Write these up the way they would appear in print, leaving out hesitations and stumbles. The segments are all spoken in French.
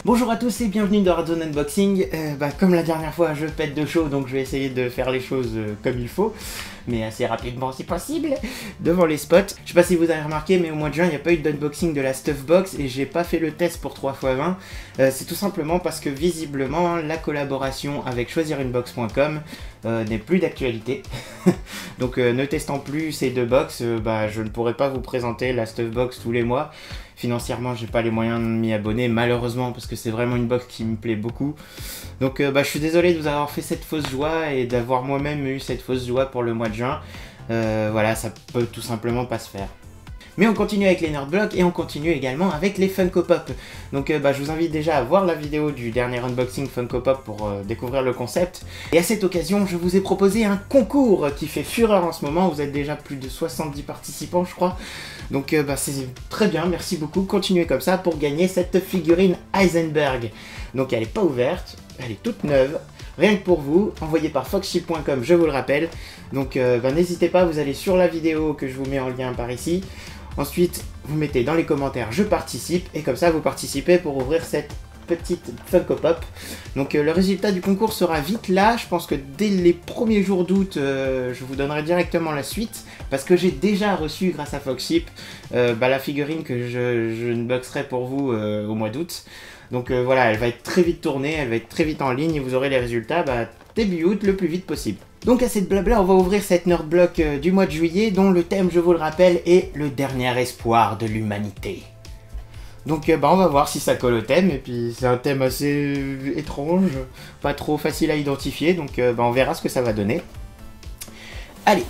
Bonjour à tous et bienvenue dans Radzone Unboxing. Comme la dernière fois, je pète de chaud, donc je vais essayer de faire les choses comme il faut, mais assez rapidement si possible, devant les spots. Je sais pas si vous avez remarqué, mais au mois de juin, il n'y a pas eu d'unboxing de la Stuffbox et j'ai pas fait le test pour 3x20. C'est tout simplement parce que visiblement, la collaboration avec choisirinebox.com n'est plus d'actualité. Donc ne testant plus ces deux box, je ne pourrai pas vous présenter la Stuffbox tous les mois. Financièrement, j'ai pas les moyens de m'y abonner, malheureusement, parce que c'est vraiment une box qui me plaît beaucoup. Donc je suis désolé de vous avoir fait cette fausse joie et d'avoir moi-même eu cette fausse joie pour le mois de juin. Voilà, ça peut tout simplement pas se faire. Mais on continue avec les Nerdblocks et on continue également avec les Funko Pop. Donc je vous invite déjà à voir la vidéo du dernier unboxing Funko Pop pour découvrir le concept. Et à cette occasion, je vous ai proposé un concours qui fait fureur en ce moment. Vous êtes déjà plus de 70 participants, je crois. Donc c'est très bien, merci beaucoup. Continuez comme ça pour gagner cette figurine Heisenberg. Donc elle n'est pas ouverte, elle est toute neuve. Rien que pour vous, envoyé par foxship.com, je vous le rappelle. Donc n'hésitez pas, vous allez sur la vidéo que je vous mets en lien par ici. Ensuite, vous mettez dans les commentaires « Je participe » et comme ça, vous participez pour ouvrir cette petite Funko Pop. Donc le résultat du concours sera vite là. Je pense que dès les premiers jours d'août, je vous donnerai directement la suite parce que j'ai déjà reçu, grâce à Foxship, la figurine que je unboxerai pour vous au mois d'août. Donc voilà, elle va être très vite tournée, elle va être très vite en ligne et vous aurez les résultats début août, le plus vite possible. Donc à cette blabla, on va ouvrir cette Nerdblock du mois de juillet dont le thème, je vous le rappelle, est le dernier espoir de l'humanité. Donc on va voir si ça colle au thème, et puis c'est un thème assez étrange, pas trop facile à identifier, donc on verra ce que ça va donner. Allez.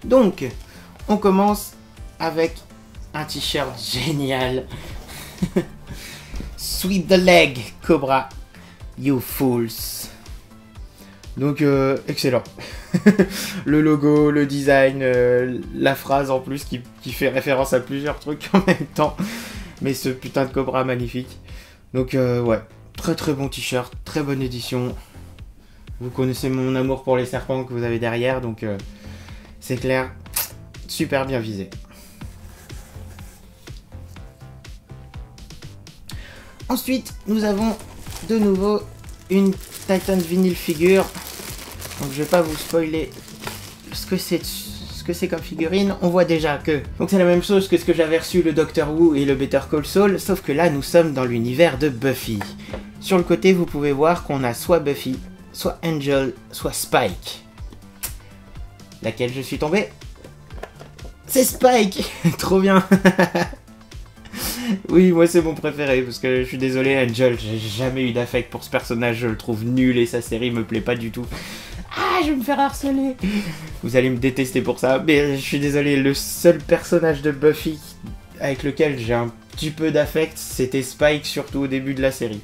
Donc, on commence avec un t-shirt génial. Sweep the leg, Cobra. You fools. Donc excellent. Le logo, le design, la phrase en plus qui fait référence à plusieurs trucs en même temps. Mais ce putain de Cobra magnifique. Donc ouais, très très bon t-shirt, très bonne édition. Vous connaissez mon amour pour les serpents que vous avez derrière, donc c'est clair, super bien visé. Ensuite, nous avons de nouveau une Titan Vinyl Figure. Donc je vais pas vous spoiler ce que c'est comme figurine. On voit déjà que donc c'est la même chose que ce que j'avais reçu, le Doctor Who et le Better Call Saul, sauf que là nous sommes dans l'univers de Buffy. Sur le côté, vous pouvez voir qu'on a soit Buffy, soit Angel, soit Spike. Laquelle je suis tombé? C'est Spike. Trop bien. Oui, moi c'est mon préféré, parce que je suis désolé, Angel, j'ai jamais eu d'affect pour ce personnage, je le trouve nul et sa série me plaît pas du tout. Ah, je vais me faire harceler. Vous allez me détester pour ça, mais je suis désolé, le seul personnage de Buffy avec lequel j'ai un petit peu d'affect, c'était Spike, surtout au début de la série.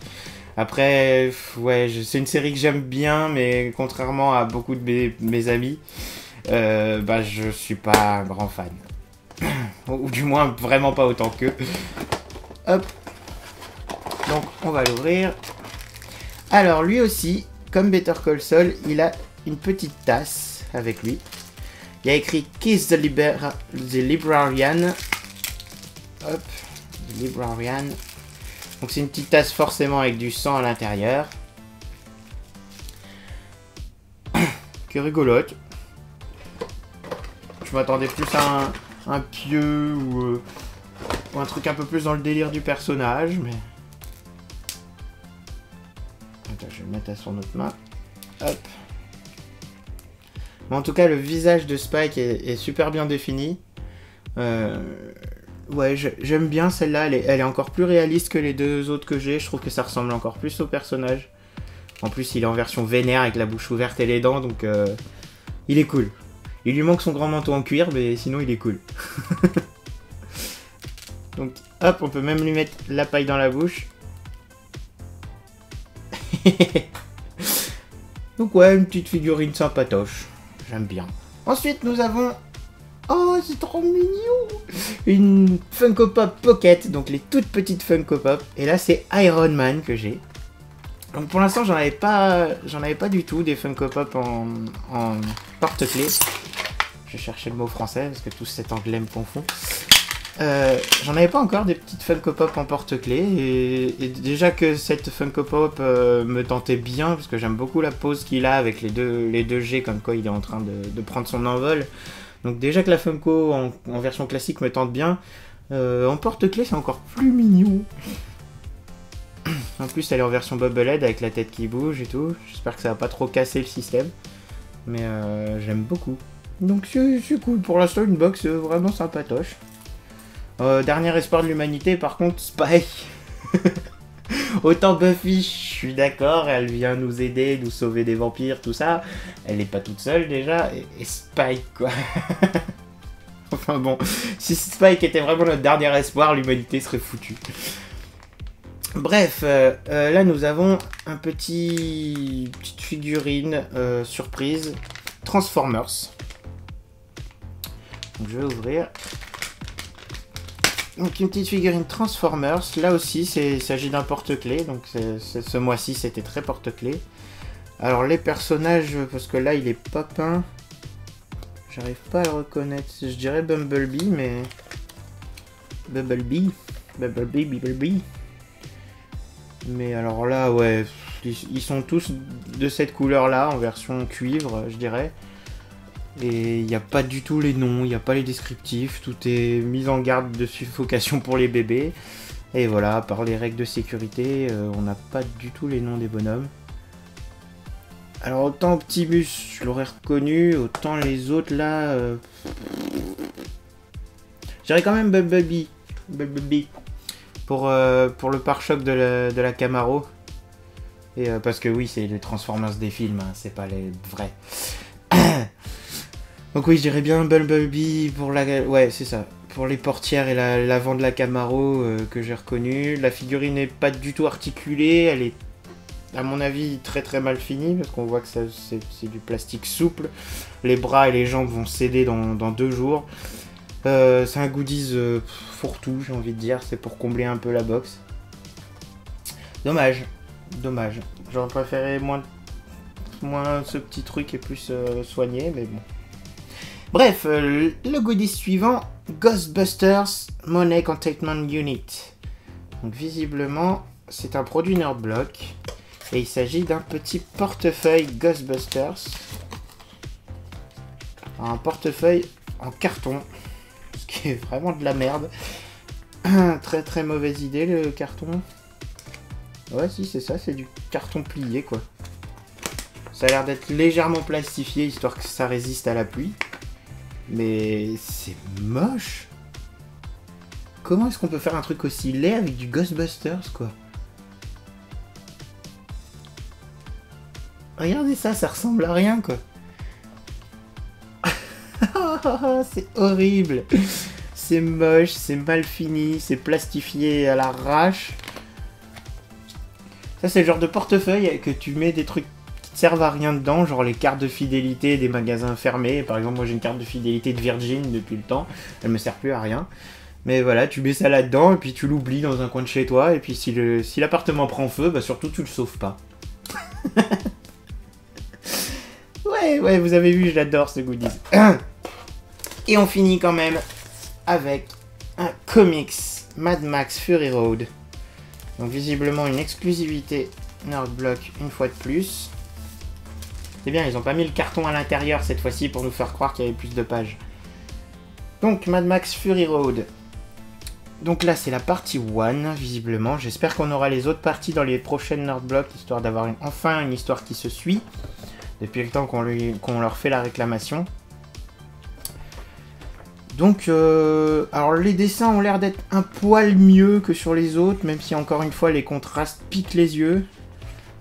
Après, ouais, c'est une série que j'aime bien, mais contrairement à beaucoup de mes amis, je suis pas un grand fan. Ou du moins vraiment pas autant qu'eux. Hop. Donc on va l'ouvrir. Alors lui aussi, comme Better Call Saul, il a une petite tasse avec lui. Il y a écrit Kiss the Librarian. Hop. The Librarian. Donc c'est une petite tasse forcément avec du sang à l'intérieur. Que rigolote. Je m'attendais plus à un pieu ou un truc un peu plus dans le délire du personnage, mais... Attends, je vais le mettre à son autre main. Hop. Mais en tout cas, le visage de Spike est super bien défini. Ouais, j'aime bien celle-là, elle est encore plus réaliste que les deux autres que j'ai. Je trouve que ça ressemble encore plus au personnage. En plus, il est en version vénère avec la bouche ouverte et les dents, donc il est cool. Il lui manque son grand manteau en cuir, mais sinon il est cool. Donc hop, on peut même lui mettre la paille dans la bouche. Donc ouais, une petite figurine sympatoche. J'aime bien. Ensuite, nous avons Oh, c'est trop mignon. Une Funko Pop Pocket, donc les toutes petites Funko Pop. Et là, c'est Iron Man que j'ai. Donc pour l'instant, j'en avais pas du tout des Funko Pop en porte-clés. Je cherchais le mot français parce que tout cet anglais me confond. J'en avais pas encore des petites Funko Pop en porte-clés et déjà que cette Funko Pop me tentait bien parce que j'aime beaucoup la pose qu'il a avec les deux G comme quoi il est en train de prendre son envol. Donc déjà que la Funko en version classique me tente bien, en porte-clés c'est encore plus mignon. En plus elle est en version Bubblehead avec la tête qui bouge et tout. J'espère que ça va pas trop casser le système. Mais j'aime beaucoup. Donc c'est cool. Pour l'instant une box vraiment sympatoche. Dernier espoir de l'humanité par contre Spike. Autant Buffy je suis d'accord, elle vient nous aider, nous sauver des vampires, tout ça. Elle n'est pas toute seule déjà. Et Spike quoi. Enfin bon, si Spike était vraiment notre dernier espoir, l'humanité serait foutue. Bref, là nous avons un petite figurine surprise Transformers. Donc je vais ouvrir. Donc une petite figurine Transformers. Là aussi il s'agit d'un porte-clés. Donc ce mois-ci c'était très porte-clés. Alors les personnages, parce que là il est pas peint. J'arrive pas à le reconnaître. Je dirais Bumblebee, mais... Bumblebee. Mais alors là, ouais, ils sont tous de cette couleur-là, en version cuivre, je dirais. Et il n'y a pas du tout les noms, il n'y a pas les descriptifs, tout est mis en garde de suffocation pour les bébés. Et voilà, par les règles de sécurité, on n'a pas du tout les noms des bonhommes. Alors autant Optimus, je l'aurais reconnu, autant les autres là... Je dirais quand même Bumblebee. Pour le pare-choc de la Camaro. Et parce que oui, c'est les Transformers des films, hein, c'est pas les vrais. Donc oui, je dirais bien Bumblebee pour la... Ouais, c'est ça. Pour les portières et l'avant de la Camaro que j'ai reconnu. La figurine n'est pas du tout articulée, elle est à mon avis très très mal finie parce qu'on voit que c'est du plastique souple. Les bras et les jambes vont céder dans 2 jours. C'est un goodies fourre-tout, j'ai envie de dire, c'est pour combler un peu la box. Dommage. J'aurais préféré moins ce petit truc et plus soigné, mais bon. Bref, le goodies suivant, Ghostbusters Money Containment Unit. Donc visiblement, c'est un produit Nerdblock. Et il s'agit d'un petit portefeuille Ghostbusters. Un portefeuille en carton. Ce qui est vraiment de la merde. Très très mauvaise idée le carton. Ouais si c'est ça, c'est du carton plié quoi. Ça a l'air d'être légèrement plastifié histoire que ça résiste à la pluie. Mais c'est moche. Comment est-ce qu'on peut faire un truc aussi laid avec du Ghostbusters quoi? Regardez ça, ça ressemble à rien quoi. C'est horrible. C'est moche, c'est mal fini, c'est plastifié à l'arrache. Ça c'est le genre de portefeuille que tu mets des trucs qui te servent à rien dedans, genre les cartes de fidélité des magasins fermés. Par exemple moi j'ai une carte de fidélité de Virgin depuis le temps, elle me sert plus à rien. Mais voilà, tu mets ça là-dedans et puis tu l'oublies dans un coin de chez toi. Et puis si l'appartement prend feu, bah surtout tu le sauves pas. Ouais, vous avez vu, j'adore ce goodies. Et on finit quand même avec un comics Mad Max Fury Road. Donc visiblement une exclusivité Nerdblock une fois de plus. C'est bien, ils ont pas mis le carton à l'intérieur cette fois-ci pour nous faire croire qu'il y avait plus de pages. Donc Mad Max Fury Road. Donc là c'est la partie 1 visiblement. J'espère qu'on aura les autres parties dans les prochaines Nerdblock histoire d'avoir enfin une histoire qui se suit. Depuis le temps qu'on leur fait la réclamation. Donc, alors les dessins ont l'air d'être un poil mieux que sur les autres, même si encore une fois les contrastes piquent les yeux.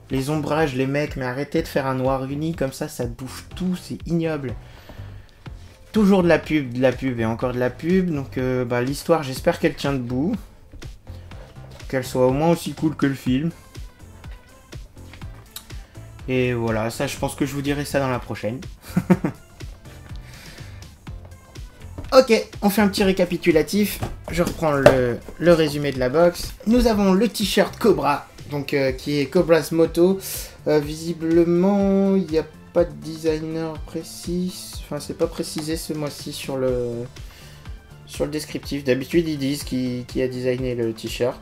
Les ombrages, les mecs, mais arrêtez de faire un noir uni comme ça bouffe tout, c'est ignoble. Toujours de la pub et encore de la pub, donc l'histoire j'espère qu'elle tient debout. Qu'elle soit au moins aussi cool que le film. Et voilà, ça je pense que je vous dirai ça dans la prochaine. Ok, on fait un petit récapitulatif. Je reprends le résumé de la box. Nous avons le t-shirt Cobra, donc qui est Cobra's Moto. Visiblement, il n'y a pas de designer précis. Enfin, c'est pas précisé ce mois-ci sur le descriptif. D'habitude, ils disent qui a designé le t-shirt.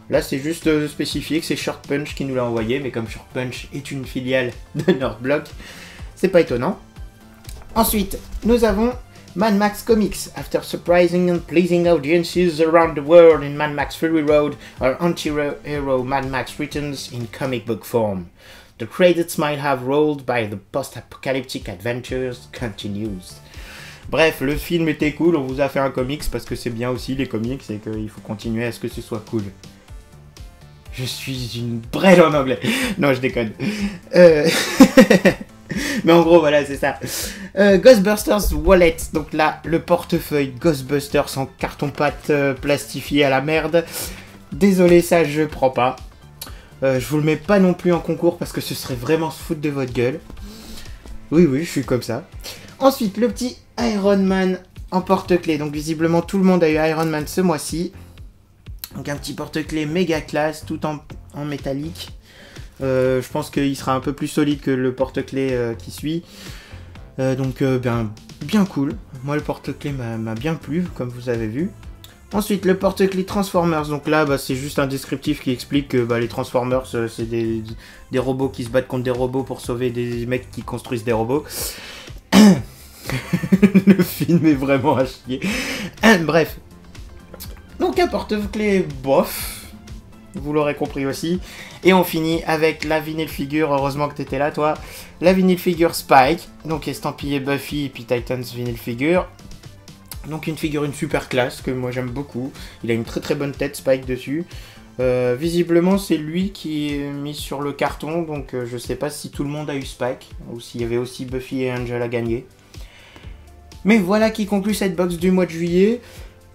Là, c'est juste spécifié que c'est Short Punch qui nous l'a envoyé, mais comme Short Punch est une filiale de Nerdblock, c'est pas étonnant. Ensuite, nous avons Mad Max Comics. After surprising and pleasing audiences around the world in Mad Max Fury Road, our anti-hero Mad Max returns in comic book form. The credits might have rolled by the post-apocalyptic adventures continues. Bref, le film était cool, on vous a fait un comics parce que c'est bien aussi les comics et qu'il faut continuer à ce que ce soit cool. Je suis une brêle en anglais. Non, je déconne. Mais en gros, voilà, c'est ça. Ghostbusters Wallet. Donc là, le portefeuille Ghostbusters en carton-pâte plastifié à la merde. Désolé, ça, je prends pas. Je vous le mets pas non plus en concours parce que ce serait vraiment se foutre de votre gueule. Oui, je suis comme ça. Ensuite, le petit Iron Man en porte-clés. Donc visiblement, tout le monde a eu Iron Man ce mois-ci. Donc un petit porte-clés méga classe, tout en métallique. Je pense qu'il sera un peu plus solide que le porte-clés qui suit. Donc bien cool. Moi, le porte-clés m'a bien plu, comme vous avez vu. Ensuite, le porte-clés Transformers. Donc là, c'est juste un descriptif qui explique que les Transformers, c'est des robots qui se battent contre des robots pour sauver des mecs qui construisent des robots. Le film est vraiment à chier. Bref. Donc un porte-clés bof. Vous l'aurez compris aussi. Et on finit avec la vinyl figure. Heureusement que t'étais là, toi. La vinyl figure Spike. Donc estampillé Buffy et puis Titans vinyl figure. Donc une figurine super classe que moi j'aime beaucoup. Il a une très très bonne tête Spike dessus. Visiblement c'est lui qui est mis sur le carton. Donc je sais pas si tout le monde a eu Spike. Ou s'il y avait aussi Buffy et Angel à gagner. Mais voilà qui conclut cette box du mois de juillet.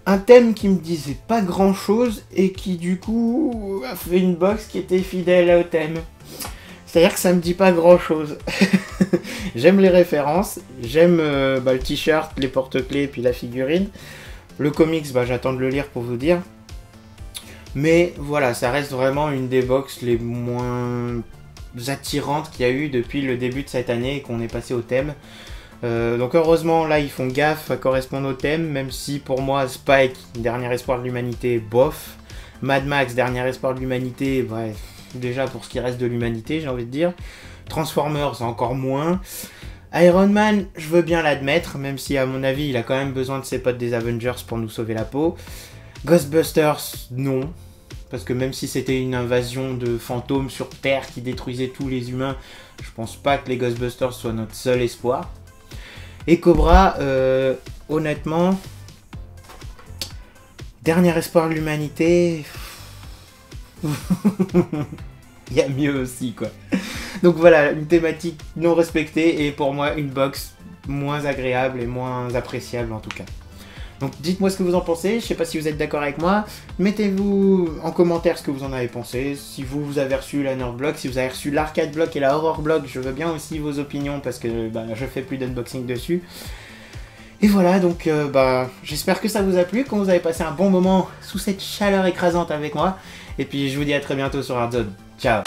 Un thème qui me disait pas grand chose et qui du coup a fait une box qui était fidèle au thème. C'est-à-dire que ça me dit pas grand chose. J'aime les références, j'aime le t-shirt, les porte-clés et puis la figurine. Le comics, j'attends de le lire pour vous dire. Mais voilà, ça reste vraiment une des box les moins attirantes qu'il y a eu depuis le début de cette année et qu'on est passé au thème. Donc heureusement là ils font gaffe à correspondre au thème, même si pour moi Spike, dernier espoir de l'humanité, bof. Mad Max, dernier espoir de l'humanité, bref, déjà pour ce qui reste de l'humanité j'ai envie de dire. Transformers encore moins. Iron Man, je veux bien l'admettre, même si à mon avis il a quand même besoin de ses potes des Avengers pour nous sauver la peau. Ghostbusters, non. Parce que même si c'était une invasion de fantômes sur Terre qui détruisait tous les humains, je pense pas que les Ghostbusters soient notre seul espoir. Et Cobra, honnêtement, dernier espoir de l'humanité, il y a mieux aussi quoi. Donc voilà, une thématique non respectée et pour moi une box moins agréable et moins appréciable en tout cas. Donc dites-moi ce que vous en pensez, je sais pas si vous êtes d'accord avec moi, mettez-vous en commentaire ce que vous en avez pensé, si vous avez reçu la Nerdblock, si vous avez reçu l'Arcade Block et la Horror Block, je veux bien aussi vos opinions parce que je fais plus d'unboxing dessus. Et voilà, donc j'espère que ça vous a plu, que vous avez passé un bon moment sous cette chaleur écrasante avec moi, et puis je vous dis à très bientôt sur Hardzone. Ciao.